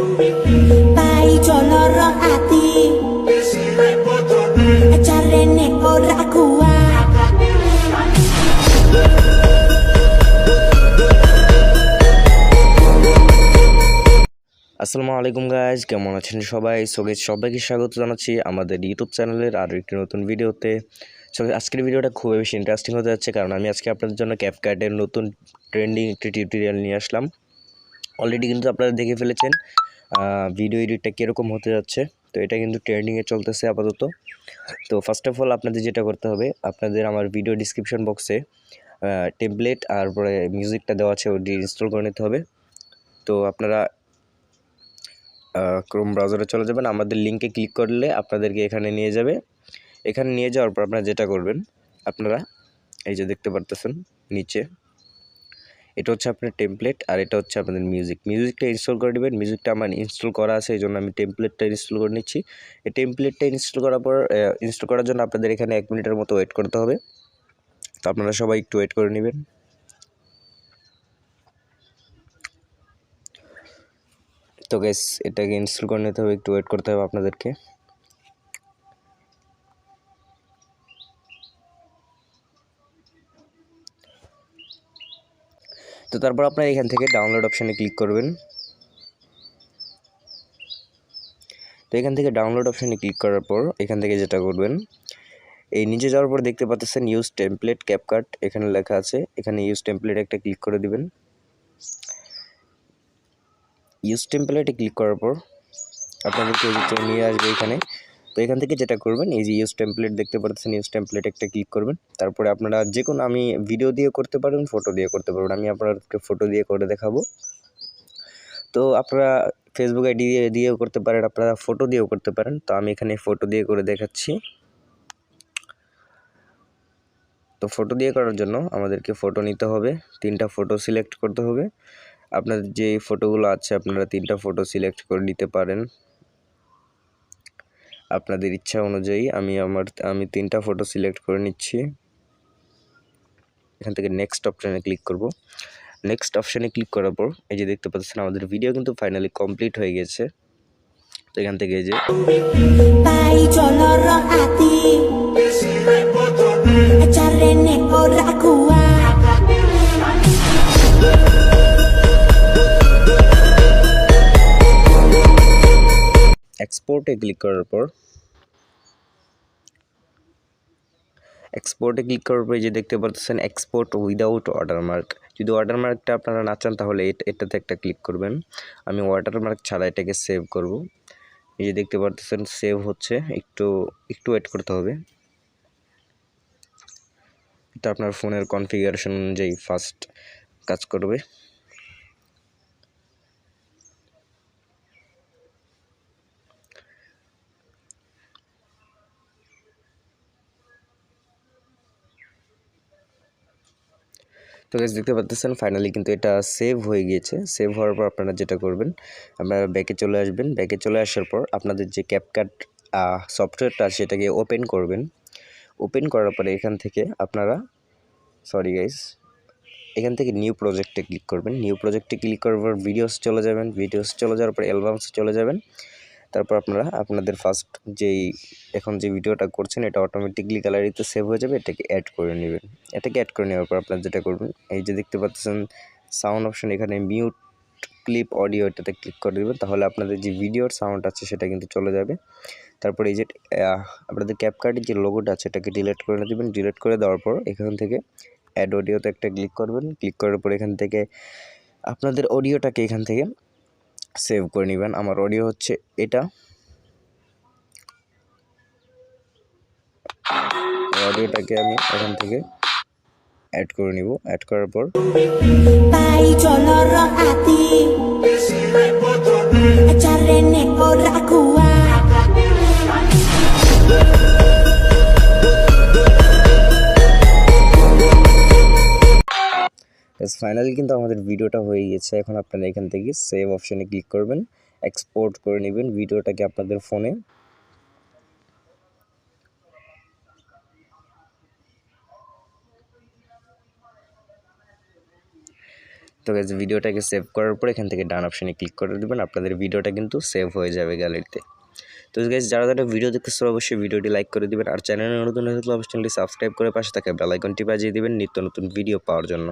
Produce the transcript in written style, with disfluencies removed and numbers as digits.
Pai colorong hati Carene ora kuat আসসালামু আলাইকুম guys, কেমন আছেন সবাই? সবাইকে স্বাগত জানাচ্ছি আমাদের ইউটিউব চ্যানেলের আরও একটি নতুন ভিডিওতে। আজকের ভিডিওটা খুবই বেশি ইন্টারেস্টিং হতে যাচ্ছে, কারণ আমি আজকে আপনাদের জন্য ক্যাপকাটের নতুন ট্রেন্ডিং একটি টিউটোরিয়াল নিয়ে আসলাম। অলরেডি কিন্তু আপনারা দেখে ফেলেছেন ভিডিও এডিটটা কীরকম হতে যাচ্ছে। তো এটা কিন্তু ট্রেন্ডিংয়ে চলতেছে আপাতত। তো ফার্স্ট অফ অল আপনাদের যেটা করতে হবে, আপনাদের আমার ভিডিও ডিসক্রিপশন বক্সে টেমপ্লেট আর পরে মিউজিকটা দেওয়া আছে, ওটি ইনস্টল করে নিতে হবে। তো আপনারা ক্রোম ব্রাউজারে চলে যাবেন, আমাদের লিঙ্কে ক্লিক করলে আপনাদেরকে এখানে নিয়ে যাবে। এখানে নিয়ে যাওয়ার পর আপনারা যেটা করবেন, আপনারা এই যে দেখতে পারতেছেন নিচে, এটা হচ্ছে আপনার টেমপ্লেট আর এটা হচ্ছে আপনাদের মিউজিকটা ইনস্টল করে নেবেন। মিউজিকটা আমার ইনস্টল করা আছে, এই জন্য আমি টেমপ্লেটটা ইনস্টল করে নিচ্ছি। এই টেমপ্লেটটা ইনস্টল করার পর ইনস্টল করার জন্য আপনাদের এখানে 1 মিনিটের মতো ওয়েট করতে হবে। তো আপনারা সবাই একটু ওয়েট করে নেবেন। তো গাইস, এটাকে ইনস্টল করে নিতে হবে, একটু ওয়েট করতে হবে আপনাদেরকে। তো তারপর আপনারা এখান থেকে ডাউনলোড অপশানে ক্লিক করবেন। তো এখান থেকে ডাউনলোড অপশানে ক্লিক করার পর এখান থেকে যেটা করবেন, এই নিচে যাওয়ার পর দেখতে পাচ্ছেন ইউজ টেমপ্লেট ক্যাপকাট, এখানে লেখা আছে। এখানে ইউজ টেমপ্লেট একটা ক্লিক করে দিবেন। ইউজ টেমপ্লেটে ক্লিক করার পর আপনাদেরকে নিয়ে আসবে এখানে। তো এখান থেকে যেটা করবেন, এই যে ইউজ টেমপ্লেট দেখতে পাচ্ছেন, ইউজ টেমপ্লেট একটা ক্লিক করবেন। তারপরে আপনারা যে কোনো, আমি ভিডিও দিয়ে করতে পারেন, ফটো দিয়ে করতে পারবেন। আমি আপনাদেরকে ফটো দিয়ে করে দেখাবো। তো আপনারা ফেসবুক আইডি দিয়েও করতে পারেন, আপনারা ফটো দিয়েও করতে পারেন। তো আমি এখানে ফটো দিয়ে করে দেখাচ্ছি। তো ফটো দিয়ে করার জন্য আমাদেরকে ফটো নিতে হবে, 3টা ফটো সিলেক্ট করতে হবে। আপনাদের যে ফটোগুলো আছে আপনারা 3টা ফটো সিলেক্ট করে নিতে পারেন আপনাদের ইচ্ছা অনুযায়ী। আমি 3টা ফটো সিলেক্ট করে নিচ্ছি। এখান থেকে নেক্সট অপশানে ক্লিক করব। নেক্সট অপশানে ক্লিক করার পর এই যে দেখতে পাচ্ছেন আমাদের ভিডিও কিন্তু ফাইনালি কমপ্লিট হয়ে গেছে। তো এখান থেকে এই যে Pai colorong hati Carene ora kuat এক্সপোর্টে ক্লিক করার পর এই যে দেখতে পাচ্ছেন এক্সপোর্ট উইদাউট ওয়াটারমার্ক। যদি ওয়াটারমার্কটা আপনারা না চান তাহলে এটাতে একটা ক্লিক করবেন। আমি ওয়াটারমার্ক ছাড়া এটাকে সেভ করব। এই যে দেখতে পাচ্ছেন সেভ হচ্ছে, একটু ওয়েট করতে হবে। এটা আপনার ফোনের কনফিগারেশন অনুযায়ী ফাস্ট কাজ করবে। তো গাইস, দেখতে পাচ্ছেন ফাইনালি কিন্তু এটা সেভ হয়ে গিয়েছে। সেভ হওয়ার পর আপনারা যেটা করবেন, আপনারা ব্যাকে চলে আসবেন। ব্যাকে চলে আসার পর আপনাদের যে ক্যাপকাট সফটওয়্যারটা আছে সেটাকে ওপেন করবেন। ওপেন করার পরে এখান থেকে আপনারা এখান থেকে নিউ প্রজেক্টে ক্লিক করবেন। নিউ প্রজেক্টে ক্লিক করার পর ভিডিওস চলে যাবেন। ভিডিওস চলে যাওয়ার পর অ্যালবামসে চলে যাবেন। তারপর আপনারা আপনাদের ফার্স্ট এখন যে ভিডিওটা করছেন এটা অটোমেটিকলি গ্যালারিতে সেভ হয়ে যাবে, এটাকে অ্যাড করে নেবেন। এটাকে অ্যাড করে নেওয়ার পর আপনারা যেটা করবেন, এই যে দেখতে পাচ্ছেন সাউন্ড অপশন, এখানে মিউট ক্লিপ অডিও, এটাতে ক্লিক করে দেবেন। তাহলে আপনাদের যে ভিডিওর সাউন্ড আছে সেটা কিন্তু চলে যাবে। তারপর এই যে আপনাদের ক্যাপকাটের যে লোগোটা আছে এটাকে ডিলিট করে দেবেন। ডিলিট করে দেওয়ার পর এখান থেকে অ্যাড অডিওতে একটা ক্লিক করবেন। ক্লিক করার পর এখান থেকে আপনাদের অডিওটাকে এখান থেকে সেভ করে নেবেন। আমার অডিও হচ্ছে এটা, অডিওটাকে আমি এখান থেকে অ্যাড করে নিব। অ্যাড করার পর Pai colorong hati Carene ora kuat finally কিন্তু আমাদের ভিডিওটা হয়ে গেছে। এখন আপনারা এখান থেকে সেভ অপশানে ক্লিক করবেন, এক্সপোর্ট করে নেবেন ভিডিওটাকে আপনাদের ফোনে। তো তো গাইজ ভিডিওটাকে সেভ করার পর এখান থেকে ডান অপশানে ক্লিক করে দেবেন, আপনাদের ভিডিওটা কিন্তু সেভ হয়ে যাবে গ্যালারিতে। তো গাইজ যারা ভিডিও দেখতেছে অবশ্যই ভিডিওটি লাইক করে দিবেন, আর চ্যানেলে নতুন হয়ে থাকলে অবশ্যই চ্যানেলটি সাবস্ক্রাইব করে পাশে থাকা বেল আইকনটি বাজিয়ে দিবেন নিত্য নতুন ভিডিও পাওয়ার জন্য।